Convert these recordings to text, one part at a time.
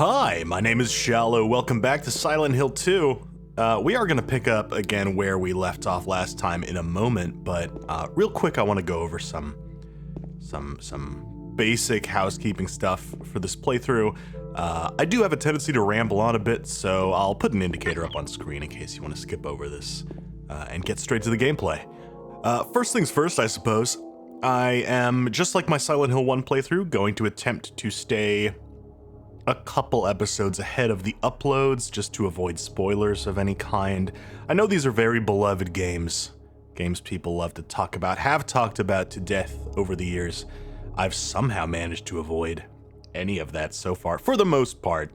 Hi, my name is Shallow. Welcome back to Silent Hill 2. We are going to pick up again where we left off last time in a moment, but real quick, I want to go over some basic housekeeping stuff for this playthrough. I do have a tendency to ramble on a bit, so I'll put an indicator up on screen in case you want to skip over this and get straight to the gameplay. First things first, I suppose. I am, just like my Silent Hill 1 playthrough, going to attempt to stay a couple episodes ahead of the uploads just to avoid spoilers of any kind. I know these are very beloved games people love to talk about, have talked about to death over the years. I've somehow managed to avoid any of that so far, for the most part.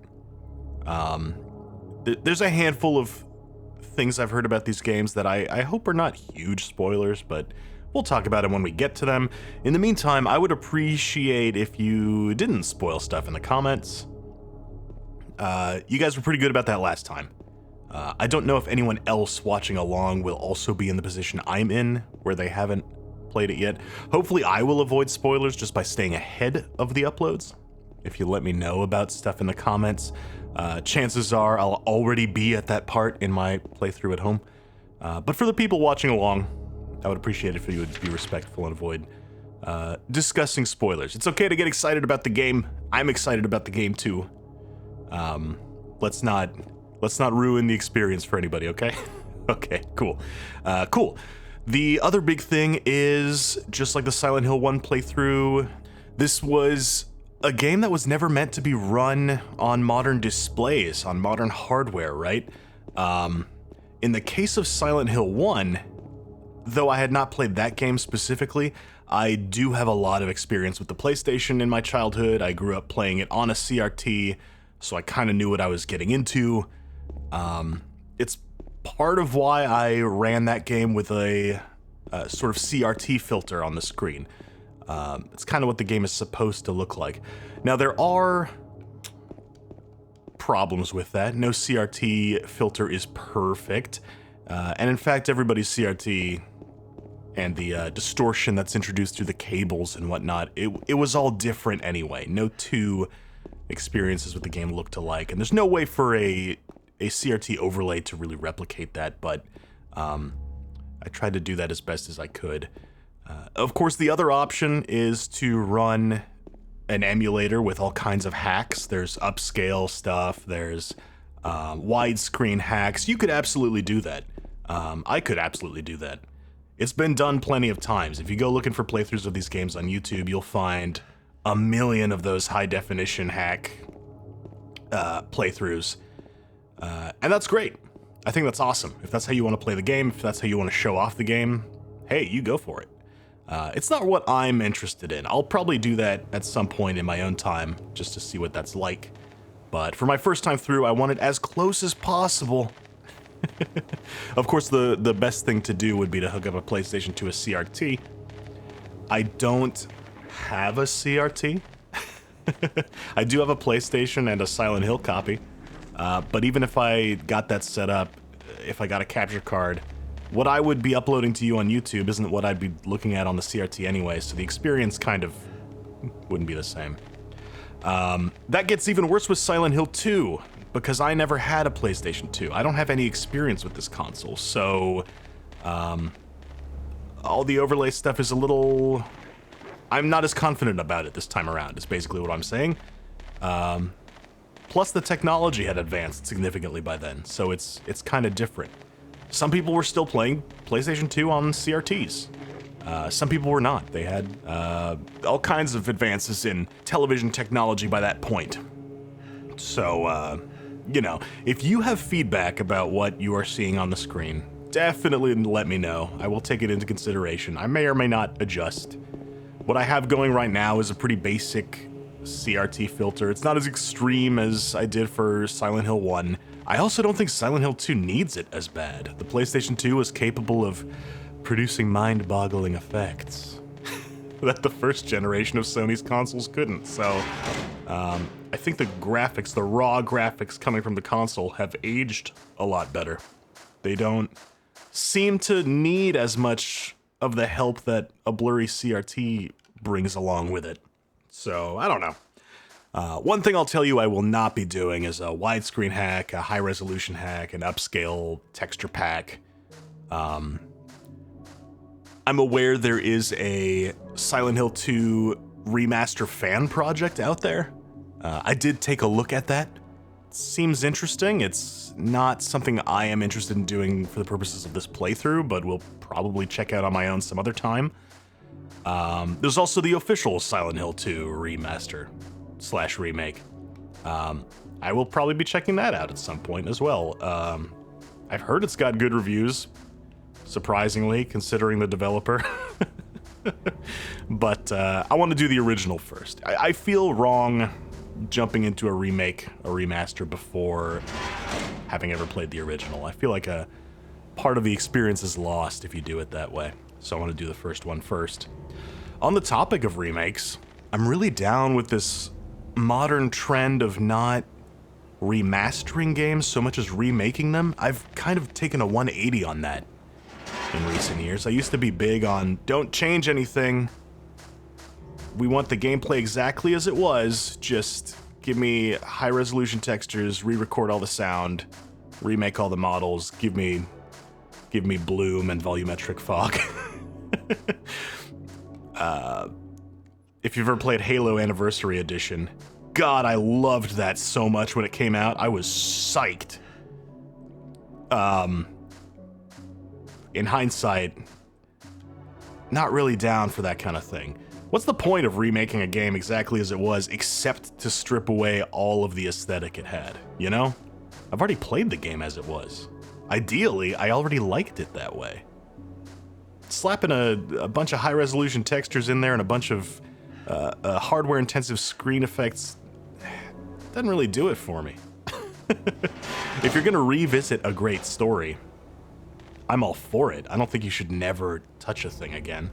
There's a handful of things I've heard about these games that I hope are not huge spoilers, but we'll talk about them when we get to them. In the meantime, I would appreciate if you didn't spoil stuff in the comments. You guys were pretty good about that last time. I don't know if anyone else watching along will also be in the position I'm in, where they haven't played it yet. Hopefully I will avoid spoilers just by staying ahead of the uploads. If you let me know about stuff in the comments, chances are I'll already be at that part in my playthrough at home. But for the people watching along, I would appreciate it if you would be respectful and avoid discussing spoilers. It's okay to get excited about the game. I'm excited about the game too. Let's not ruin the experience for anybody, okay? Okay, cool. Cool. The other big thing is, just like the Silent Hill 1 playthrough, this was a game that was never meant to be run on modern displays, on modern hardware, right? In the case of Silent Hill 1, though I had not played that game specifically, I do have a lot of experience with the PlayStation in my childhood. I grew up playing it on a CRT, so I kind of knew what I was getting into. It's part of why I ran that game with a sort of CRT filter on the screen. It's kind of what the game is supposed to look like. Now, there are problems with that. No CRT filter is perfect. And in fact, everybody's CRT and the distortion that's introduced through the cables and whatnot, it was all different anyway. No two experiences with the game looked alike, and there's no way for a CRT overlay to really replicate that, but I tried to do that as best as I could. Of course, the other option is to run an emulator with all kinds of hacks. There's upscale stuff, there's widescreen hacks. You could absolutely do that. I could absolutely do that. It's been done plenty of times. If you go looking for playthroughs of these games on YouTube, you'll find a million of those high-definition hack playthroughs. And that's great. I think that's awesome. If that's how you want to play the game, if that's how you want to show off the game, hey, you go for it. It's not what I'm interested in. I'll probably do that at some point in my own time, just to see what that's like. But for my first time through, I want it as close as possible. Of course, the best thing to do would be to hook up a PlayStation to a CRT. I don't have a CRT. I do have a PlayStation and a Silent Hill copy. But even if I got that set up, if I got a capture card, what I would be uploading to you on YouTube isn't what I'd be looking at on the CRT anyway, so the experience kind of wouldn't be the same. That gets even worse with Silent Hill 2, because I never had a PlayStation 2. I don't have any experience with this console, so all the overlay stuff is a little... I'm not as confident about it this time around, is basically what I'm saying. Plus, the technology had advanced significantly by then, so it's kind of different. Some people were still playing PlayStation 2 on CRTs. Some people were not. They had all kinds of advances in television technology by that point. So, you know, if you have feedback about what you are seeing on the screen, definitely let me know. I will take it into consideration. I may or may not adjust. What I have going right now is a pretty basic CRT filter. It's not as extreme as I did for Silent Hill 1. I also don't think Silent Hill 2 needs it as bad. The PlayStation 2 was capable of producing mind-boggling effects that the first generation of Sony's consoles couldn't. So, I think the graphics, the raw graphics coming from the console have aged a lot better. They don't seem to need as much of the help that a blurry CRT brings along with it. So, I don't know. One thing I'll tell you I will not be doing is a widescreen hack, a high-resolution hack, an upscale texture pack. I'm aware there is a Silent Hill 2 remaster fan project out there. I did take a look at that. Seems interesting. It's not something I am interested in doing for the purposes of this playthrough, but we'll probably check out on my own some other time. There's also the official Silent Hill 2 remaster / remake. I will probably be checking that out at some point as well. I've heard it's got good reviews, surprisingly, considering the developer. But I want to do the original first. I feel wrong jumping into a remake, a remaster, before having ever played the original. I feel like a part of the experience is lost if you do it that way. So I want to do the first one first. On the topic of remakes, I'm really down with this modern trend of not remastering games so much as remaking them. I've kind of taken a 180 on that in recent years. I used to be big on don't change anything. We want the gameplay exactly as it was. Just give me high resolution textures, re-record all the sound, remake all the models, give me bloom and volumetric fog. If you've ever played Halo Anniversary Edition, God, I loved that so much when it came out. I was psyched. In hindsight, not really down for that kind of thing. What's the point of remaking a game exactly as it was, except to strip away all of the aesthetic it had, you know? I've already played the game as it was. Ideally, I already liked it that way. Slapping a bunch of high-resolution textures in there and a bunch of hardware-intensive screen effects doesn't really do it for me. If you're gonna revisit a great story, I'm all for it. I don't think you should never touch a thing again.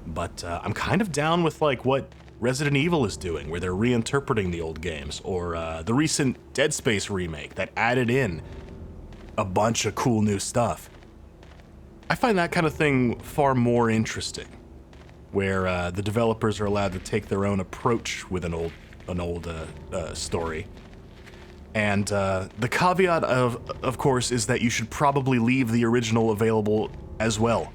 But I'm kind of down with like what Resident Evil is doing, where they're reinterpreting the old games, or the recent Dead Space remake that added in a bunch of cool new stuff. I find that kind of thing far more interesting, where the developers are allowed to take their own approach with an old story. And the caveat of course, is that you should probably leave the original available as well.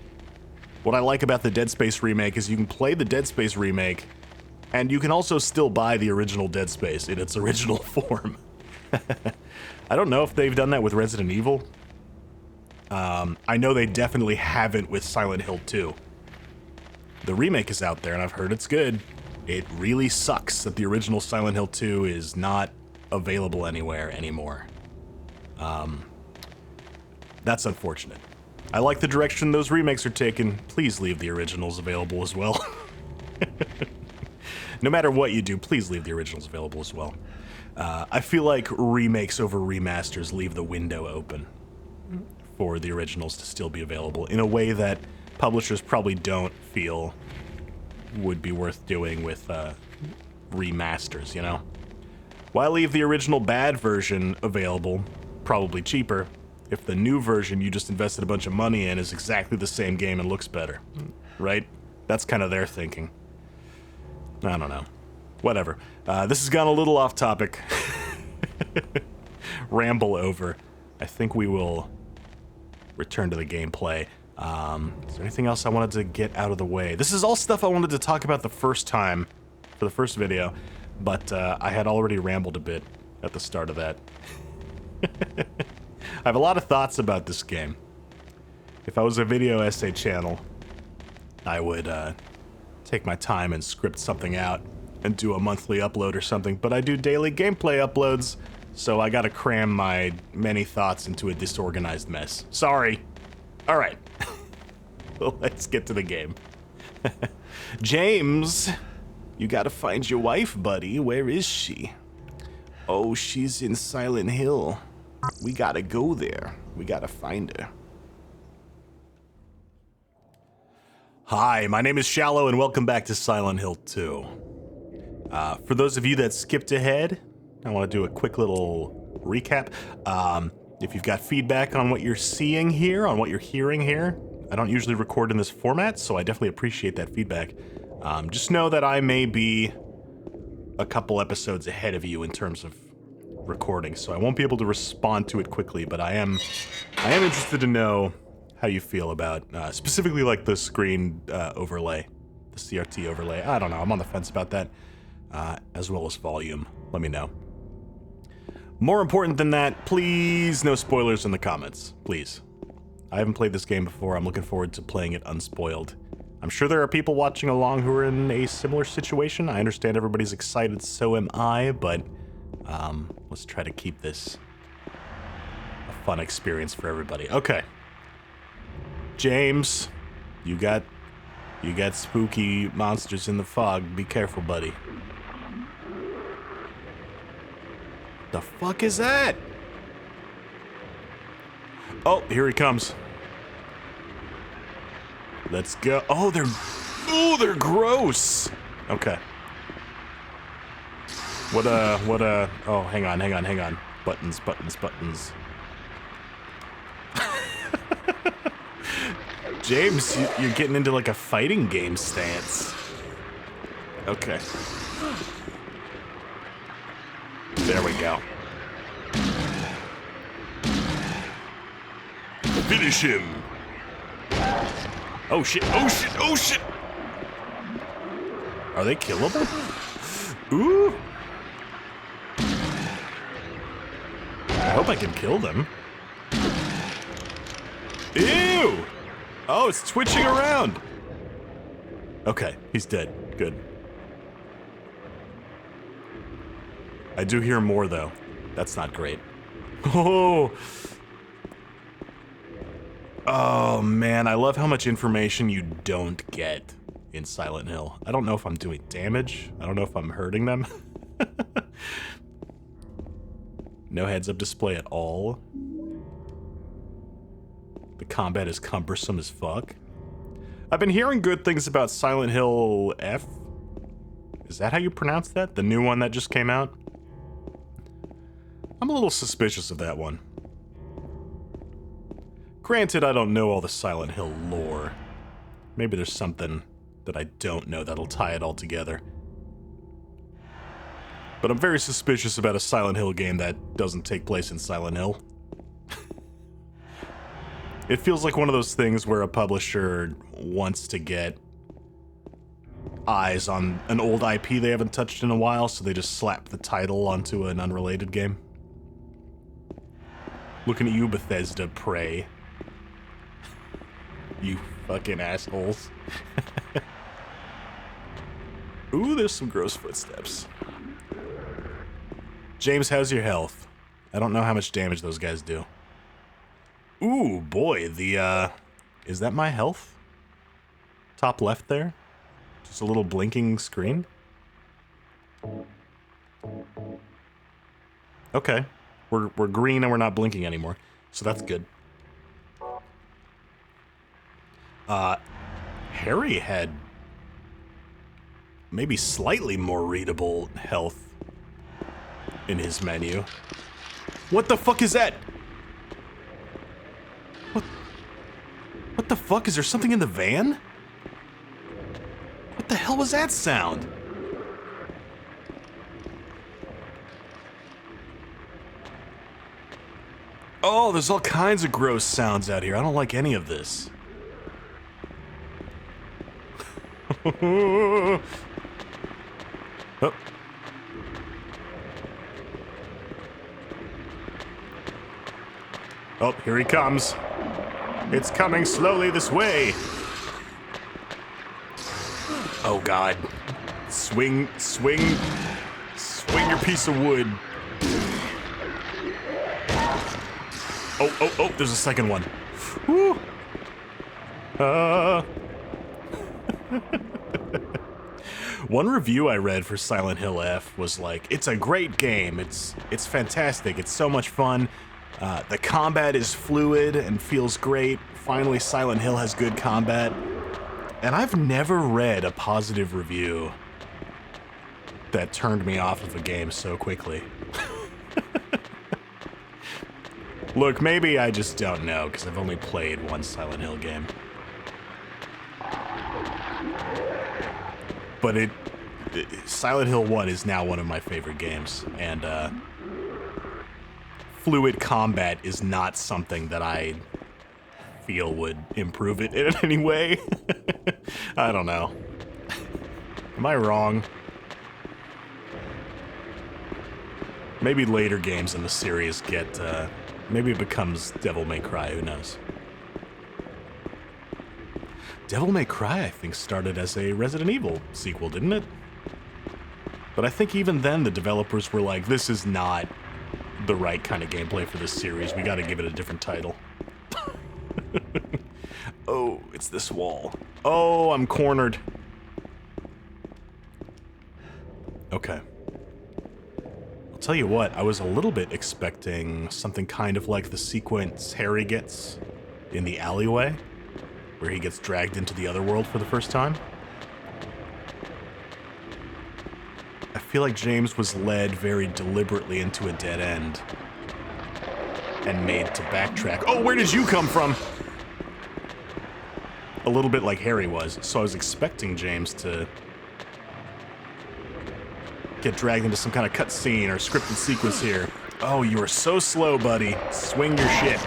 What I like about the Dead Space remake is you can play the Dead Space remake, and you can also still buy the original Dead Space in its original form. I don't know if they've done that with Resident Evil. I know they definitely haven't with Silent Hill 2. The remake is out there, and I've heard it's good. It really sucks that the original Silent Hill 2 is not available anywhere anymore. That's unfortunate. I like the direction those remakes are taking. Please leave the originals available as well. No matter what you do, please leave the originals available as well. I feel like remakes over remasters leave the window open for the originals to still be available in a way that publishers probably don't feel would be worth doing with remasters, you know? Why leave the original bad version available, probably cheaper, if the new version you just invested a bunch of money in is exactly the same game and looks better, right? That's kind of their thinking. I don't know. Whatever. This has gone a little off topic. Ramble over. I think we will return to the gameplay. Is there anything else I wanted to get out of the way? This is all stuff I wanted to talk about the first time, for the first video, but I had already rambled a bit at the start of that. I have a lot of thoughts about this game. If I was a video essay channel, I would take my time and script something out and do a monthly upload or something, but I do daily gameplay uploads, so I gotta cram my many thoughts into a disorganized mess. Sorry. All right. Well, let's get to the game. James, you gotta find your wife, buddy. Where is she? Oh, she's in Silent Hill. We gotta go there. We gotta find her. Hi, my name is Shallow, and welcome back to Silent Hill 2. For those of you that skipped ahead, I want to do a quick little recap. If you've got feedback on what you're seeing here, on what you're hearing here, I don't usually record in this format, so I definitely appreciate that feedback. Just know that I may be a couple episodes ahead of you in terms of recording, so I won't be able to respond to it quickly, but I am interested to know how you feel about, specifically like the screen overlay, the CRT overlay. I don't know, I'm on the fence about that, as well as volume. Let me know. More important than that, please no spoilers in the comments, please. I haven't played this game before, I'm looking forward to playing it unspoiled. I'm sure there are people watching along who are in a similar situation. I understand everybody's excited, so am I, but let's try to keep this a fun experience for everybody. Okay. James, you got spooky monsters in the fog. Be careful, buddy. The fuck is that? Oh, here he comes. Let's go. Oh, they're gross. Okay. Oh, hang on. Buttons. James, you're getting into like a fighting game stance. Okay. There we go. Finish him. Oh shit. Are they killable? Ooh. I hope I can kill them. Ew! Oh, it's twitching around. Okay, he's dead. Good. I do hear more, though. That's not great. Oh! Oh, man, I love how much information you don't get in Silent Hill. I don't know if I'm doing damage. I don't know if I'm hurting them. No heads-up display at all. The combat is cumbersome as fuck. I've been hearing good things about Silent Hill F. Is that how you pronounce that? The new one that just came out? I'm a little suspicious of that one. Granted, I don't know all the Silent Hill lore. Maybe there's something that I don't know that'll tie it all together. But I'm very suspicious about a Silent Hill game that doesn't take place in Silent Hill. It feels like one of those things where a publisher wants to get eyes on an old IP they haven't touched in a while, so they just slap the title onto an unrelated game. Looking at you, Bethesda, Prey. You fucking assholes. Ooh, there's some gross footsteps. James, how's your health? I don't know how much damage those guys do. Ooh, boy, is that my health? Top left there? Just a little blinking screen? Okay. We're green and we're not blinking anymore, so that's good. Harry had maybe slightly more readable health in his menu. What the fuck is that? What the fuck? Is there something in the van? What the hell was that sound? Oh, there's all kinds of gross sounds out here. I don't like any of this. Oh. Oh, here he comes. It's coming slowly this way. Oh God. Swing your piece of wood. Oh, there's a second one. Woo. One review I read for Silent Hill F was like, it's a great game. It's fantastic. It's so much fun. The combat is fluid and feels great. Finally, Silent Hill has good combat. And I've never read a positive review that turned me off of a game so quickly. Look, maybe I just don't know, because I've only played one Silent Hill game. But dude, Silent Hill 1 is now one of my favorite games, and fluid combat is not something that I feel would improve it in any way. I don't know. Am I wrong? Maybe later games in the series get, maybe it becomes Devil May Cry, who knows? Devil May Cry, I think, started as a Resident Evil sequel, didn't it? But I think even then the developers were like, this is not the right kind of gameplay for this series. We gotta give it a different title. Oh, it's this wall. Oh, I'm cornered. Okay. I'll tell you what, I was a little bit expecting something kind of like the sequence Harry gets in the alleyway, where he gets dragged into the other world for the first time. I feel like James was led very deliberately into a dead end and made to backtrack. Oh, where did you come from? A little bit like Harry was, so I was expecting James to get dragged into some kind of cutscene or scripted sequence here. Oh, you are so slow, buddy. Swing your shit.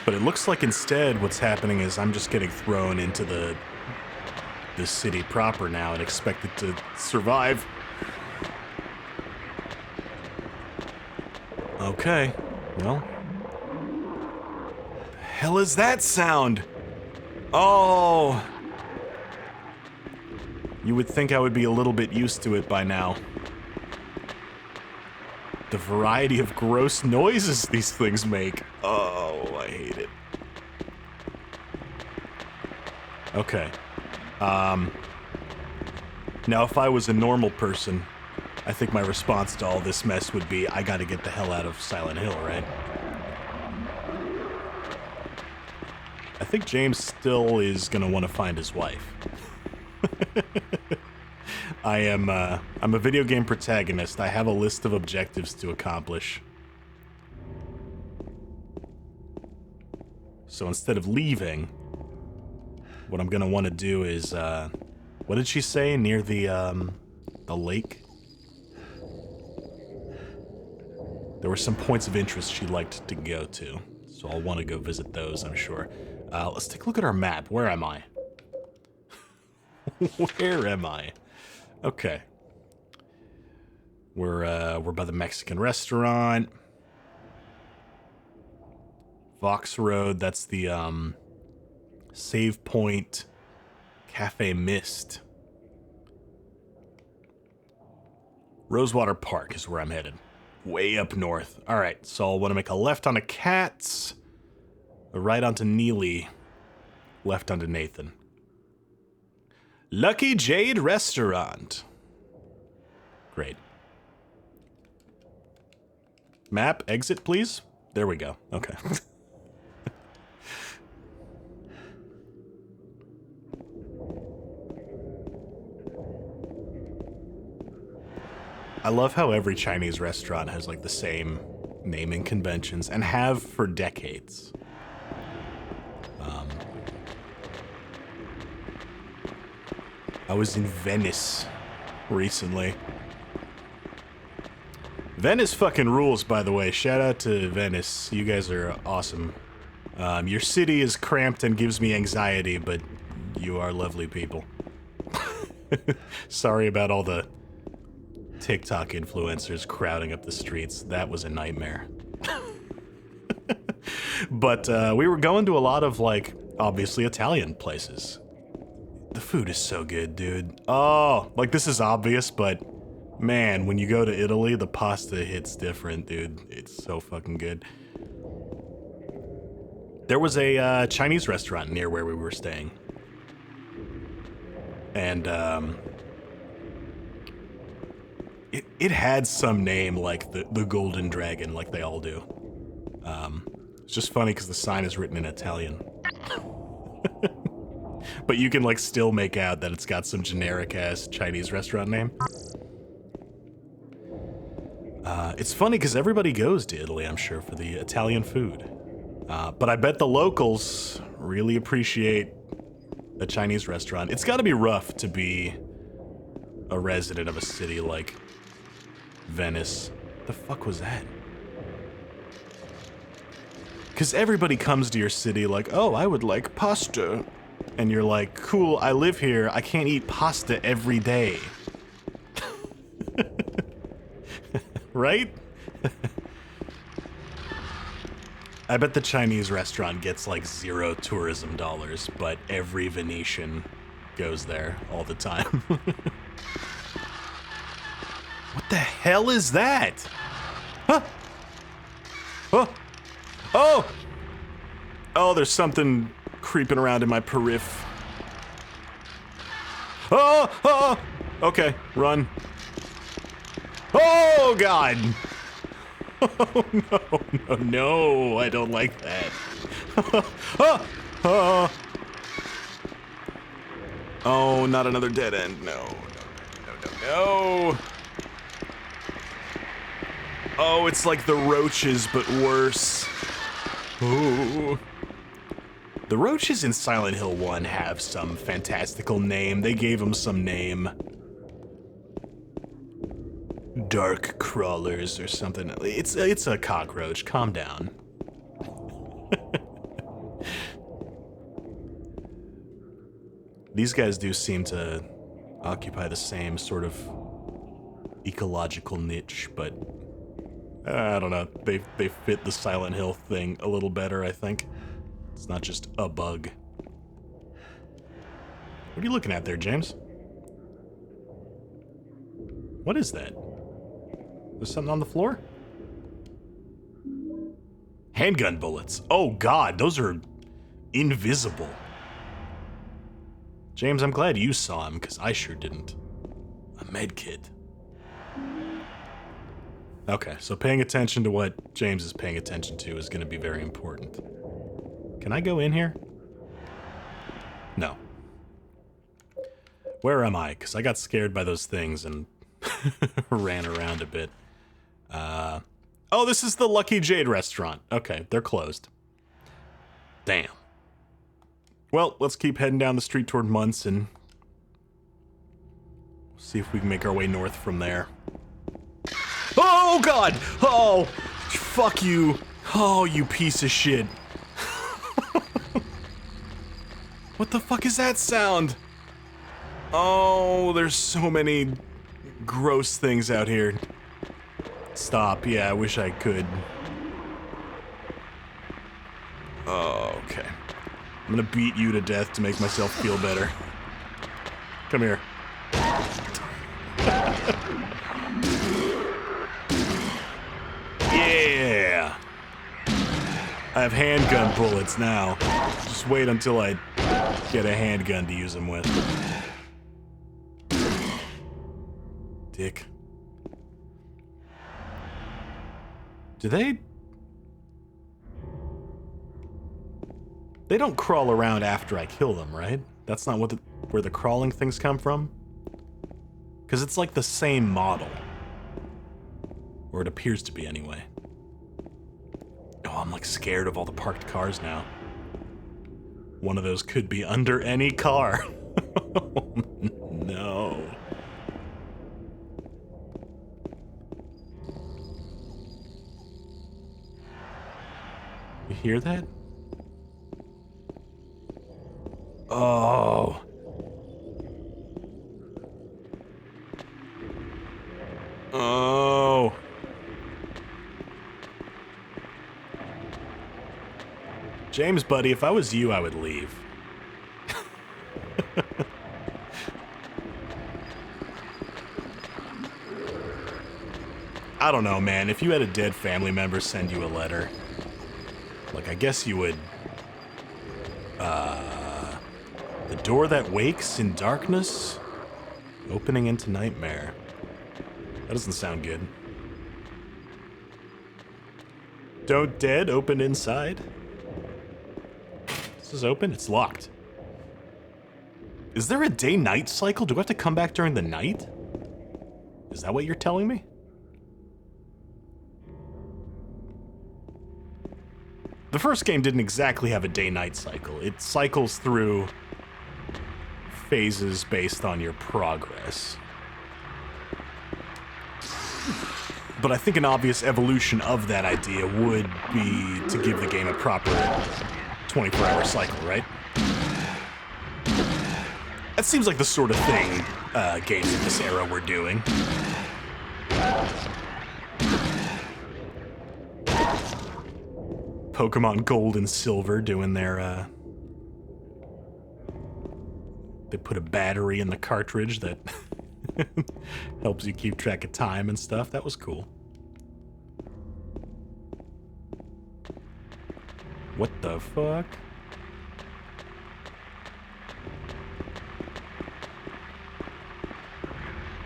But it looks like instead what's happening is I'm just getting thrown into the city proper now and expected to survive. Okay, well. The hell is that sound? Oh. You would think I would be a little bit used to it by now. The variety of gross noises these things make. Oh, I hate it. Okay. Now if I was a normal person, I think my response to all this mess would be, I gotta get the hell out of Silent Hill, right? I think James still is gonna want to find his wife. I'm a video game protagonist. I have a list of objectives to accomplish. So instead of leaving, what I'm gonna want to do is, what did she say? Near the lake? There were some points of interest she liked to go to, so I'll want to go visit those, I'm sure. Let's take a look at our map. Where am I? Where am I? Okay. We're by the Mexican restaurant. Vox Road, that's the, Save Point Cafe Mist. Rosewater Park is where I'm headed. Way up north. Alright, so I'll want to make a left onto Katz, a right onto Neely, left onto Nathan. Lucky Jade Restaurant. Great. Map, exit, please. There we go. Okay. I love how every Chinese restaurant has like the same naming conventions and have for decades. I was in Venice recently. Venice fucking rules, by the way. Shout out to Venice. You guys are awesome. Your city is cramped and gives me anxiety, but you are lovely people. Sorry about all the TikTok influencers crowding up the streets. That was a nightmare. But we were going to a lot of, like, obviously Italian places. The food is so good, dude. Oh, like, this is obvious, but man, when you go to Italy, the pasta hits different, dude. It's so fucking good. There was a Chinese restaurant near where we were staying. And, it had some name like the Golden Dragon, like they all do. It's just funny because the sign is written in Italian. But you can like still make out that it's got some generic ass Chinese restaurant name. It's funny because everybody goes to Italy, I'm sure, for the Italian food. But I bet the locals really appreciate a Chinese restaurant. It's gotta be rough to be a resident of a city like Venice. The fuck was that? Because everybody comes to your city like, oh, I would like pasta. And you're like, cool, I live here. I can't eat pasta every day. Right? I bet the Chinese restaurant gets like 0 tourism dollars, but every Venetian goes there all the time. What the hell is that? Huh? Oh! Oh! Oh, there's something creeping around in my periph. Oh! Oh! Okay, run. Oh, God! Oh, no, no, I don't like that. Oh! Oh! Oh, not another dead end. No, no. Oh, it's like the roaches, but worse. Ooh. The roaches in Silent Hill 1 have some fantastical name. They gave them some name. Dark crawlers or something. It's a cockroach. Calm down. These guys do seem to occupy the same sort of ecological niche, but I don't know. They fit the Silent Hill thing a little better, I think. It's not just a bug. What are you looking at there, James? What is that? There's something on the floor? Handgun bullets. Oh God, those are invisible. James, I'm glad you saw him, because I sure didn't. A med kit. Okay, so paying attention to what James is paying attention to is going to be very important. Can I go in here? No. Where am I? Because I got scared by those things and ran around a bit. Oh, this is the Lucky Jade restaurant. Okay, they're closed. Damn. Well, let's keep heading down the street toward Muntz and see if we can make our way north from there. Oh, God! Oh, fuck you. Oh, you piece of shit. What the fuck is that sound? Oh, there's so many gross things out here. Stop. Yeah, I wish I could. Oh, okay. I'm gonna beat you to death to make myself feel better. Come here. Yeah! I have handgun bullets now. Just wait until I get a handgun to use them with. Dick. Do they... They don't crawl around after I kill them, right? That's not what where the crawling things come from? Because it's like the same model. Or it appears to be anyway. Oh, I'm like scared of all the parked cars now. One of those could be under any car. Oh, no. You hear that? Oh. Oh. James, buddy, if I was you, I would leave. I don't know, man. If you had a dead family member send you a letter, like, I guess you would... The door that wakes in darkness, opening into nightmare. That doesn't sound good. Don't dead, open inside. This is open? It's locked. Is there a day-night cycle? Do I have to come back during the night? Is that what you're telling me? The first game didn't exactly have a day-night cycle. It cycles through phases based on your progress. But I think an obvious evolution of that idea would be to give the game a proper 24-hour cycle, right? That seems like the sort of thing games in this era were doing. Pokemon Gold and Silver doing their, they put a battery in the cartridge that helps you keep track of time and stuff. That was cool. What the fuck?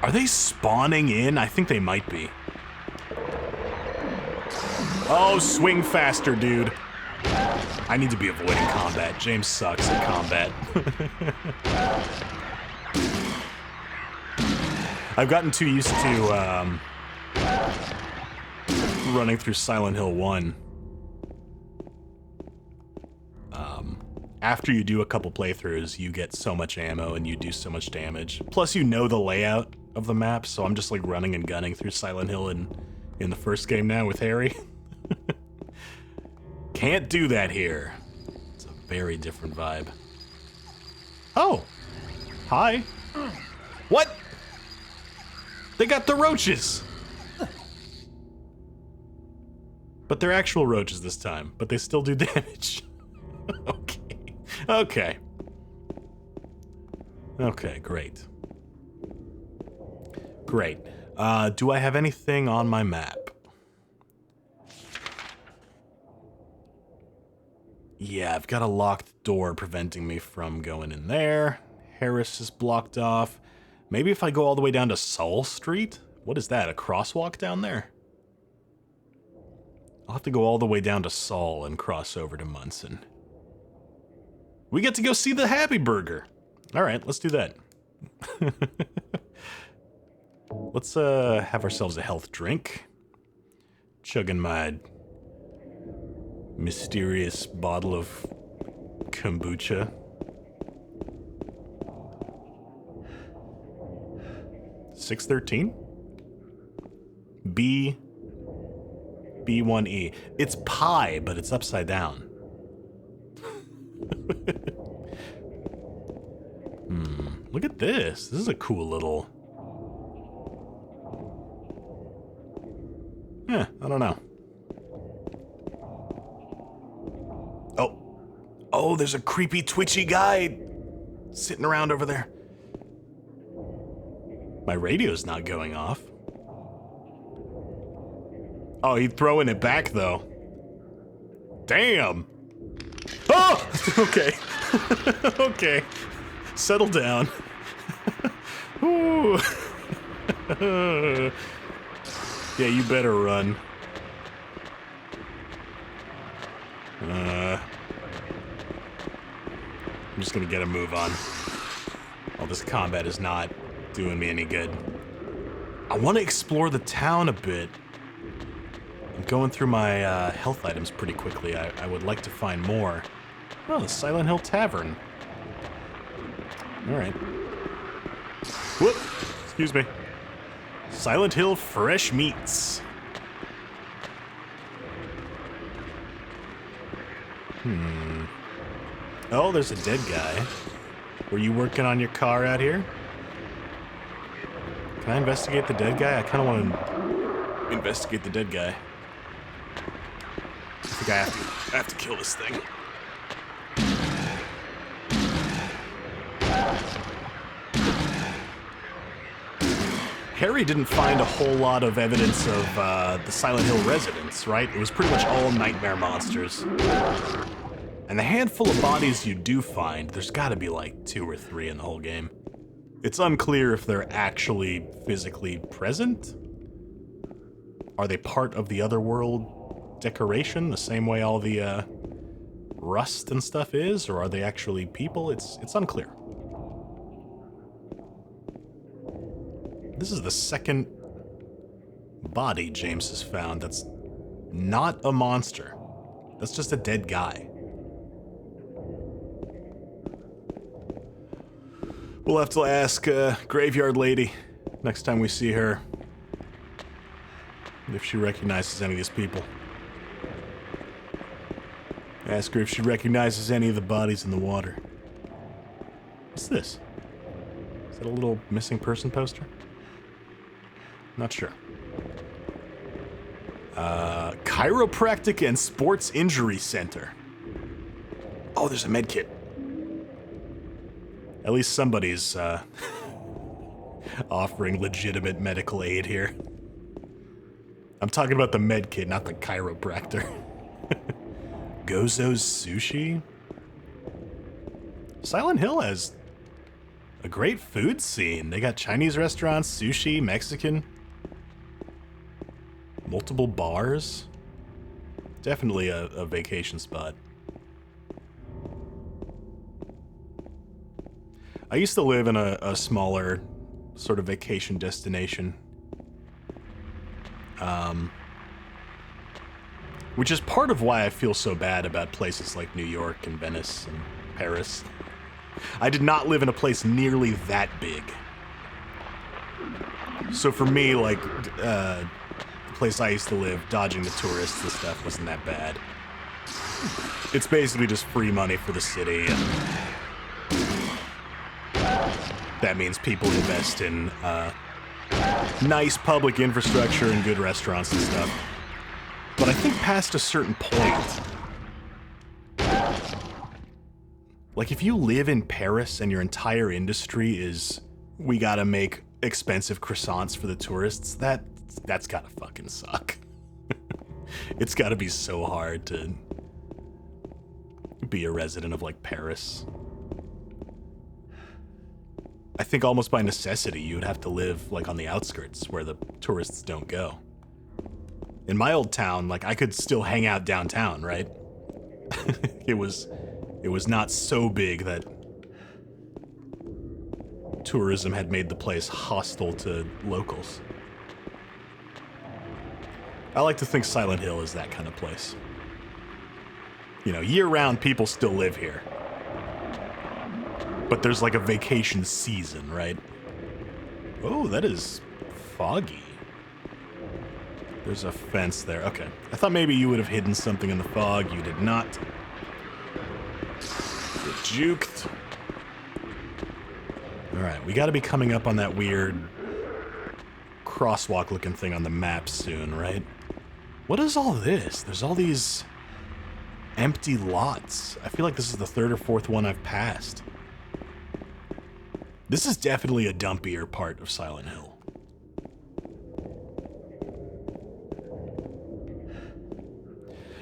Are they spawning in? I think they might be. Oh, swing faster, dude. I need to be avoiding combat. James sucks at combat. I've gotten too used to running through Silent Hill 1. After you do a couple playthroughs, you get so much ammo and you do so much damage. Plus, you know the layout of the map, so I'm just like running and gunning through Silent Hill in the first game now with Harry. Can't do that here. It's a very different vibe. Oh! Hi. What? They got the roaches! But they're actual roaches this time, but they still do damage. Okay. Okay. Okay, great. Great. Do I have anything on my map? Yeah, I've got a locked door preventing me from going in there. Harris is blocked off. Maybe if I go all the way down to Saul Street? What is that, a crosswalk down there? I'll have to go all the way down to Saul and cross over to Munson. We get to go see the Happy Burger. All right, let's do that. Let's have ourselves a health drink. Chugging my mysterious bottle of kombucha. $6.13? B1E. It's pie, but it's upside down. Look at this. This is a cool little... I don't know. Oh, there's a creepy, twitchy guy sitting around over there. My radio's not going off. Oh, he's throwing it back, though. Damn! Oh! Okay. Okay. Settle down. Ooh. Yeah, you better run. I'm just gonna get a move on. All this combat is not doing me any good. I want to explore the town a bit. I'm going through my health items pretty quickly. I would like to find more. Oh, the Silent Hill Tavern. Alright. Whoop! Excuse me. Silent Hill Fresh Meats. Oh, there's a dead guy. Were you working on your car out here? Can I investigate the dead guy? I kind of want to investigate the dead guy. I think I have to kill this thing. Harry didn't find a whole lot of evidence of the Silent Hill residents, right? It was pretty much all nightmare monsters. And the handful of bodies you do find, there's gotta be like 2 or 3 in the whole game. It's unclear if they're actually physically present. Are they part of the otherworld decoration, the same way all the rust and stuff is? Or are they actually people? It's unclear. This is the second body James has found that's not a monster. That's just a dead guy. We'll have to ask Graveyard Lady next time we see her if she recognizes any of these people. Ask her if she recognizes any of the bodies in the water. What's this? Is that a little missing person poster? Not sure. Chiropractic and Sports Injury Center. Oh, there's a med kit. At least somebody's offering legitimate medical aid here. I'm talking about the med kit, not the chiropractor. Gozo's Sushi? Silent Hill has a great food scene. They got Chinese restaurants, sushi, Mexican, multiple bars. Definitely a vacation spot. I used to live in a smaller sort of vacation destination. Which is part of why I feel so bad about places like New York and Venice and Paris. I did not live in a place nearly that big. So for me, like, the place I used to live, dodging the tourists and stuff wasn't that bad. It's basically just free money for the city, and that means people invest in nice public infrastructure and good restaurants and stuff. But I think past a certain point, like if you live in Paris and your entire industry is, we gotta make expensive croissants for the tourists, that's gotta fucking suck. It's gotta be so hard to be a resident of like Paris. I think almost by necessity you'd have to live like on the outskirts where the tourists don't go. In my old town, like I could still hang out downtown, right? It was not so big that tourism had made the place hostile to locals. I like to think Silent Hill is that kind of place. You know, year-round people still live here. But there's like a vacation season, right? Oh, that is foggy. There's a fence there. Okay. I thought maybe you would have hidden something in the fog. You did not. Get juked. Alright, we gotta be coming up on that weird crosswalk looking thing on the map soon, right? What is all this? There's all these empty lots. I feel like this is the third or fourth one I've passed. This is definitely a dumpier part of Silent Hill.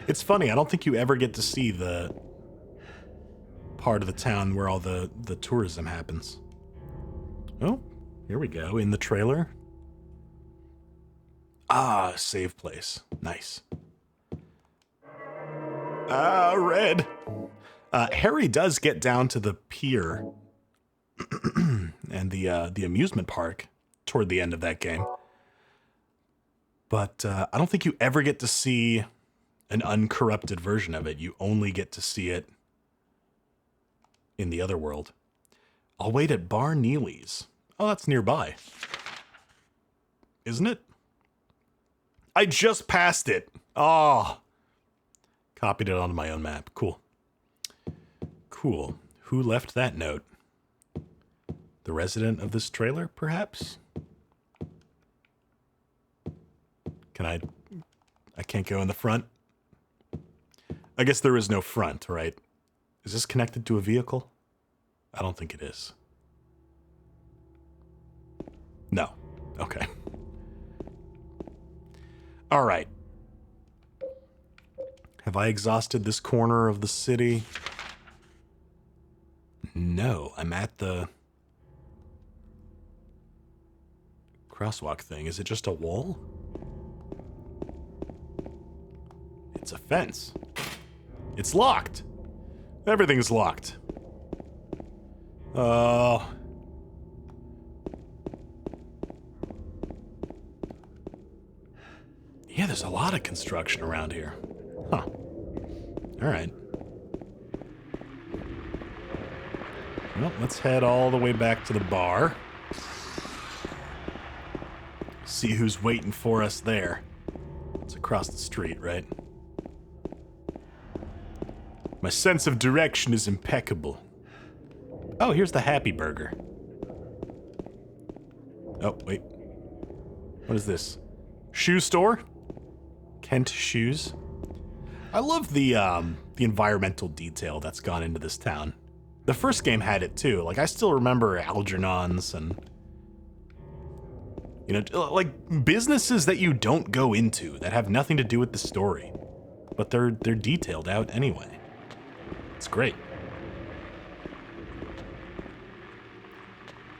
It's funny, I don't think you ever get to see the part of the town where all the tourism happens. Oh, here we go, in the trailer. Ah, save place. Nice. Ah, red. Harry does get down to the pier and the amusement park toward the end of that game. But I don't think you ever get to see an uncorrupted version of it. You only get to see it in the other world. I'll wait at Bar Neely's. Oh, that's nearby. Isn't it? I just passed it. Oh. Copied it onto my own map. Cool. Cool. Who left that note? The resident of this trailer, perhaps? Can I can't go in the front? I guess there is no front, right? Is this connected to a vehicle? I don't think it is. No. Okay. All right. Have I exhausted this corner of the city? No, I'm at the crosswalk thing. Is it just a wall? It's a fence. It's locked. Everything's locked. Oh. Yeah, there's a lot of construction around here. Huh. All right. Well, let's head all the way back to the bar. See who's waiting for us there. It's across the street, right? My sense of direction is impeccable. Oh, here's the Happy Burger. Oh, wait. What is this? Shoe store? Kent Shoes? I love the environmental detail that's gone into this town. The first game had it too. Like, I still remember Algernon's and... You know, like, businesses that you don't go into that have nothing to do with the story. But they're detailed out anyway. It's great.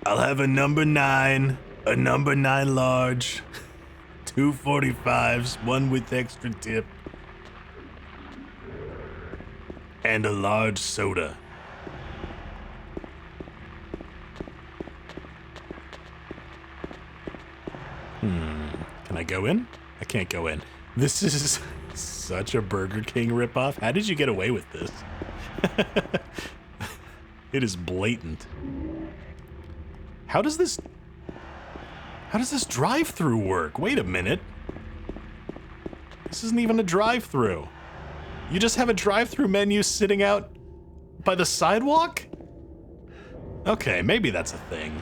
I'll have a number 9 large, 2 45s, 1 with extra tip, and a large soda. Can I go in? I can't go in. This is such a Burger King ripoff. How did you get away with this? It is blatant. How does this drive-thru work? Wait a minute. This isn't even a drive-thru. You just have a drive-thru menu sitting out by the sidewalk? Okay, maybe that's a thing.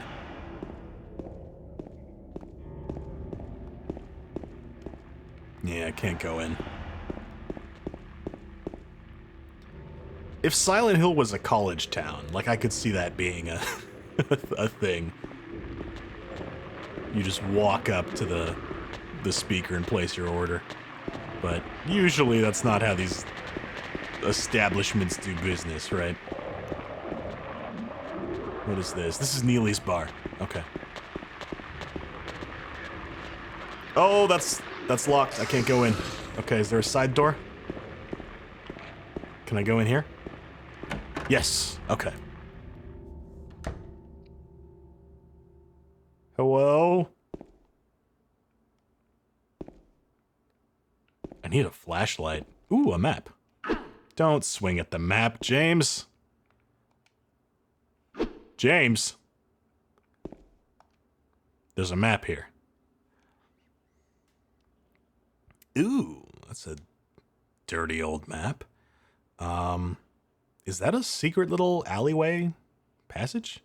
Yeah, I can't go in. If Silent Hill was a college town, like, I could see that being a a thing. You just walk up to the speaker and place your order. But usually that's not how these establishments do business, right? What is this? This is Neely's bar. Okay. Oh, that's locked. I can't go in. Okay, is there a side door? Can I go in here? Yes. Okay. Hello? I need a flashlight. Ooh, a map. Don't swing at the map, James. James. There's a map here. Ooh, that's a dirty old map. Is that a secret little alleyway passage?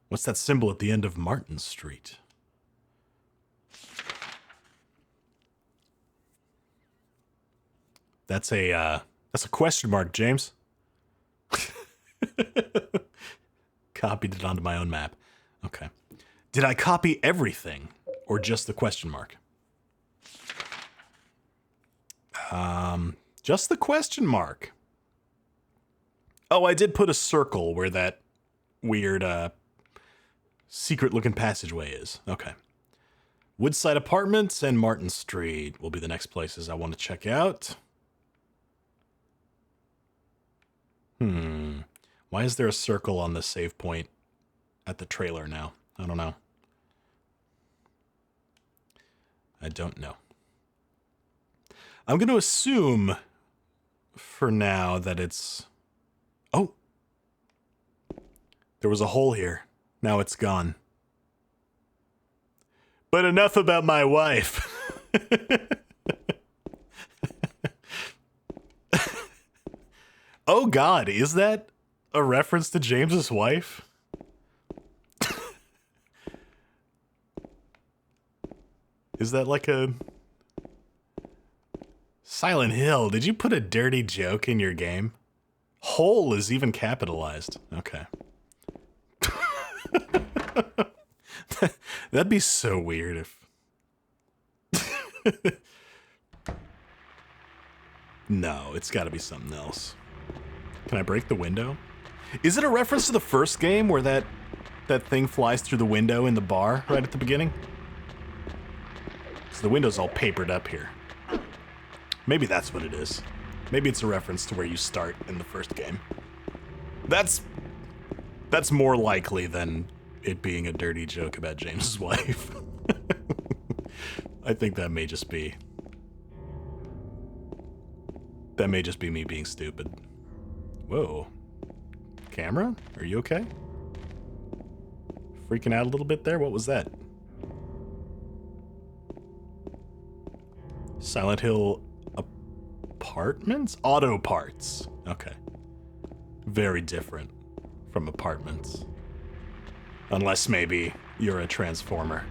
What's that symbol at the end of Martin Street? That's a question mark, James. Copied it onto my own map. Okay. Did I copy everything or just the question mark? Just the question mark. Oh, I did put a circle where that weird, secret-looking passageway is. Okay. Woodside Apartments and Martin Street will be the next places I want to check out. Why is there a circle on the save point at the trailer now? I don't know. I don't know. I'm going to assume for now that it's... Oh! There was a hole here. Now it's gone. But enough about my wife. Oh God, is that a reference to James's wife? Is that like a... Silent Hill, did you put a dirty joke in your game? Hole is even capitalized. Okay. That'd be so weird if... No, it's gotta be something else. Can I break the window? Is it a reference to the first game where that thing flies through the window in the bar right at the beginning? So the window's all papered up here. Maybe that's what it is. Maybe it's a reference to where you start in the first game. That's more likely than it being a dirty joke about James's wife. I think that may just be... That may just be me being stupid. Whoa. Camera? Are you okay? Freaking out a little bit there? What was that? Silent Hill apartments? Auto parts. Okay. Very different from apartments. Unless maybe you're a transformer.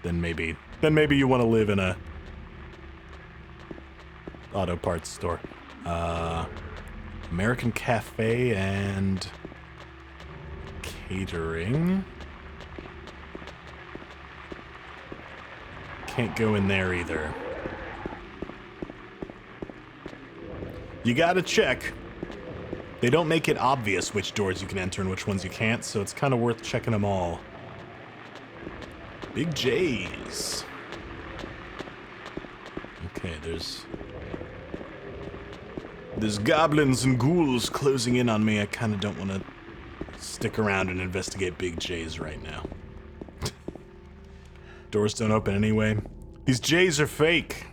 Then maybe you want to live in a auto parts store. American Cafe and catering. Can't go in there either. You gotta check. They don't make it obvious which doors you can enter and which ones you can't, so it's kind of worth checking them all. Big J's. Okay, there's goblins and ghouls closing in on me. I kind of don't want to stick around and investigate Big J's right now. Doors don't open anyway. These J's are fake.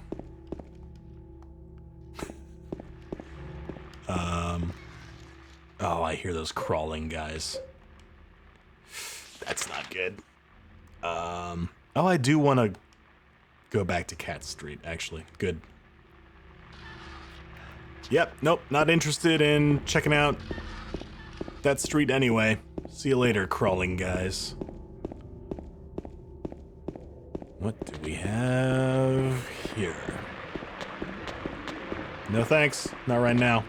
Oh, I hear those crawling guys. That's not good. Oh, I do want to go back to Cat Street, actually. Good. Yep, nope, not interested in checking out that street anyway. See you later, crawling guys. What do we have here? No thanks, not right now.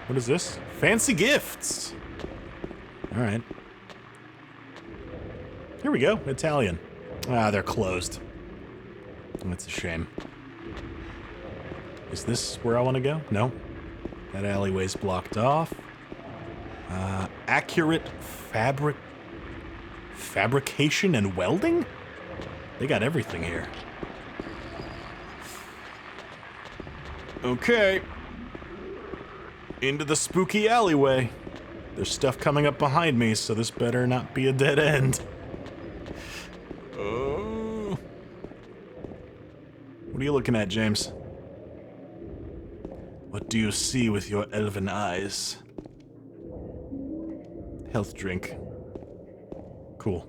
What is this? Fancy gifts! Alright. Here we go, Italian. Ah, they're closed. That's a shame. Is this where I want to go? No. That alleyway's blocked off. Accurate fabrication and welding? They got everything here. Okay. Into the spooky alleyway. There's stuff coming up behind me, so this better not be a dead end. Oh. What are you looking at, James? What do you see with your elven eyes? Health drink. Cool.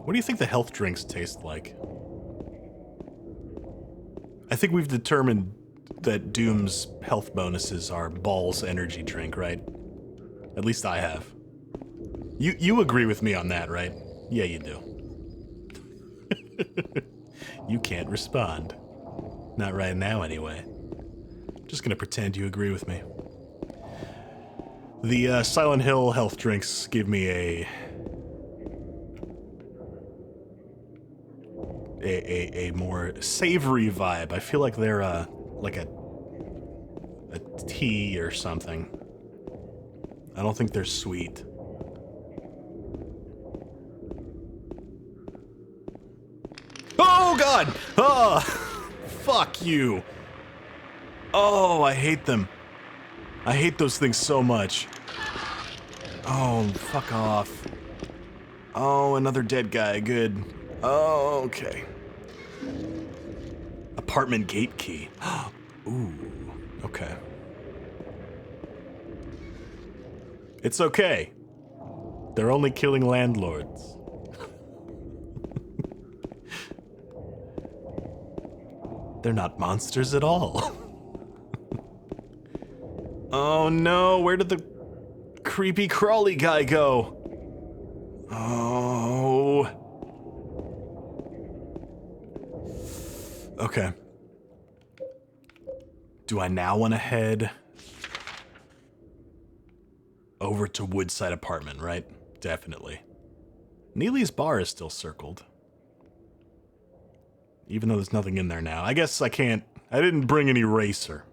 What do you think the health drinks taste like? I think we've determined that Doom's health bonuses are Ball's energy drink, right? At least I have. You agree with me on that, right? Yeah, you do. You can't respond. Not right now, anyway. Just gonna pretend you agree with me. The Silent Hill health drinks give me a more savory vibe. I feel like they're like a tea or something. I don't think they're sweet. Oh God! Oh, fuck you! Oh, I hate them. I hate those things so much. Oh, fuck off. Oh, another dead guy. Good. Oh, okay. Apartment gate key. Ooh, okay. It's okay. They're only killing landlords. They're not monsters at all. Oh no, where did the creepy crawly guy go? Oh. Okay. Do I now want to head over to Woodside Apartment, right? Definitely. Neely's bar is still circled. Even though there's nothing in there now. I guess I can't... I didn't bring an eraser.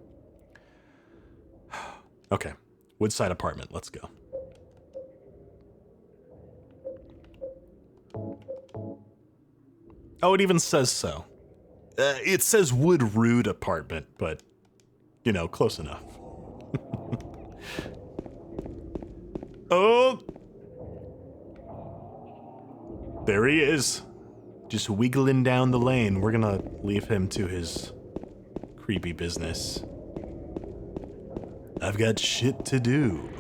Okay. Woodside Apartment. Let's go. Oh, it even says so. It says Wood Rood Apartment, but, you know, close enough. Oh! There he is. Just wiggling down the lane. We're gonna leave him to his creepy business. I've got shit to do.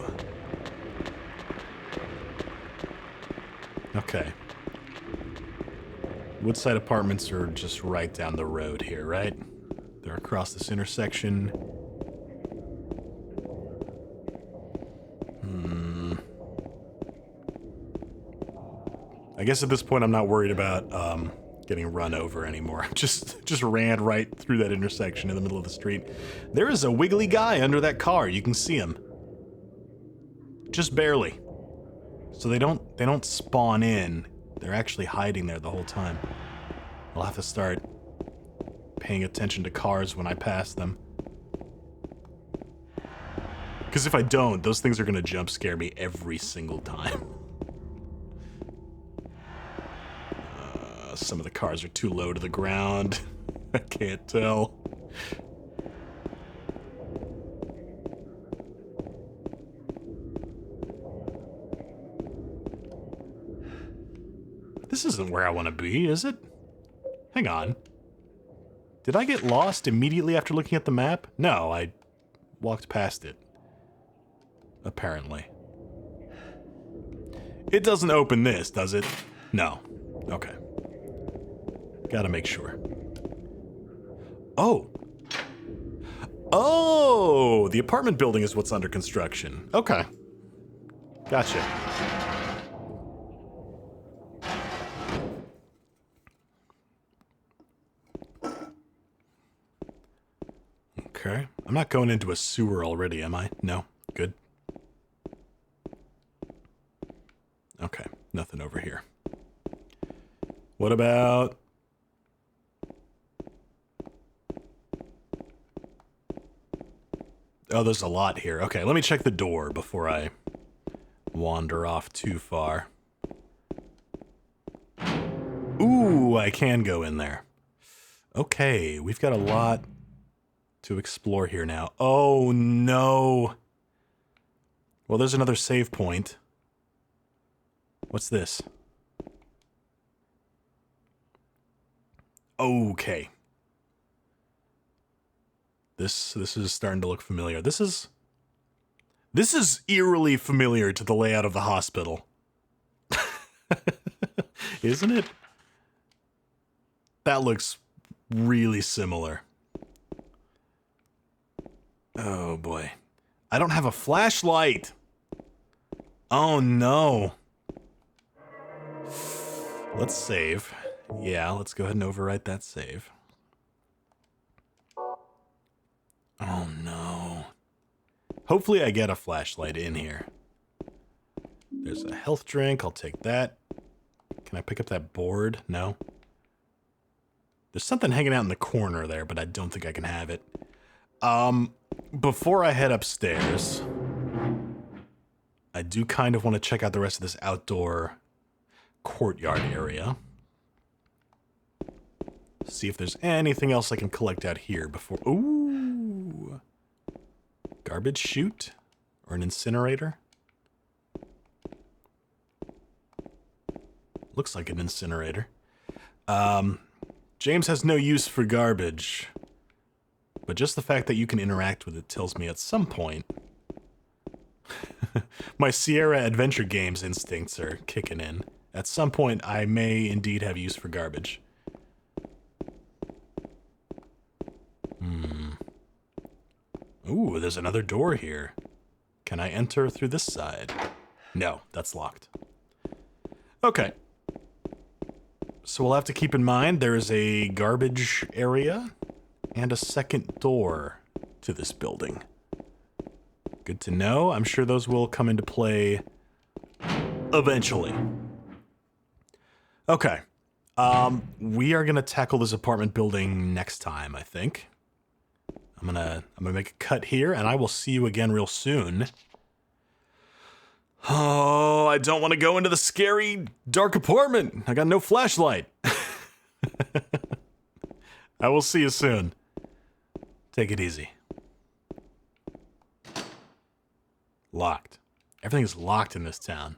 Okay. Woodside Apartments are just right down the road here, right? They're across this intersection. I guess at this point I'm not worried about getting run over anymore. just ran right through that intersection in the middle of the street. There is a wiggly guy under that car. You can see him. Just barely. So they don't spawn in. They're actually hiding there the whole time. I'll have to start paying attention to cars when I pass them. Because if I don't, those things are going to jump scare me every single time. Some of the cars are too low to the ground. I can't tell. This isn't where I want to be, is it? Hang on. Did I get lost immediately after looking at the map? No, I walked past it. Apparently. It doesn't open this, does it? No. Okay. Gotta make sure. Oh! Oh! The apartment building is what's under construction. Okay. Gotcha. Okay. I'm not going into a sewer already, am I? No. Good. Okay. Nothing over here. What about... Oh, there's a lot here. Okay, let me check the door before I wander off too far. Ooh, I can go in there. Okay, we've got a lot to explore here now. Oh, no. Well, there's another save point. What's this? Okay. This is starting to look familiar. This is eerily familiar to the layout of the hospital. Isn't it? That looks really similar. Oh boy. I don't have a flashlight. Oh no. Let's save. Yeah, let's go ahead and overwrite that save. Oh no. Hopefully I get a flashlight in here. There's a health drink, I'll take that. Can I pick up that board? No. There's something hanging out in the corner there, but I don't think I can have it. Before I head upstairs, I do kind of want to check out the rest of this outdoor courtyard area. See if there's anything else I can collect out here before... Ooh! Garbage chute? Or an incinerator? Looks like an incinerator. James has no use for garbage. But just the fact that you can interact with it tells me at some point... my Sierra Adventure Games instincts are kicking in. At some point, I may indeed have use for garbage. Ooh, there's another door here. Can I enter through this side? No, that's locked. Okay. So we'll have to keep in mind there is a garbage area and a second door to this building. Good to know. I'm sure those will come into play eventually. Okay. We are gonna tackle this apartment building next time, I think. I'm gonna make a cut here, and I will see you again real soon. Oh, I don't want to go into the scary, dark apartment. I got no flashlight. I will see you soon. Take it easy. Locked. Everything is locked in this town.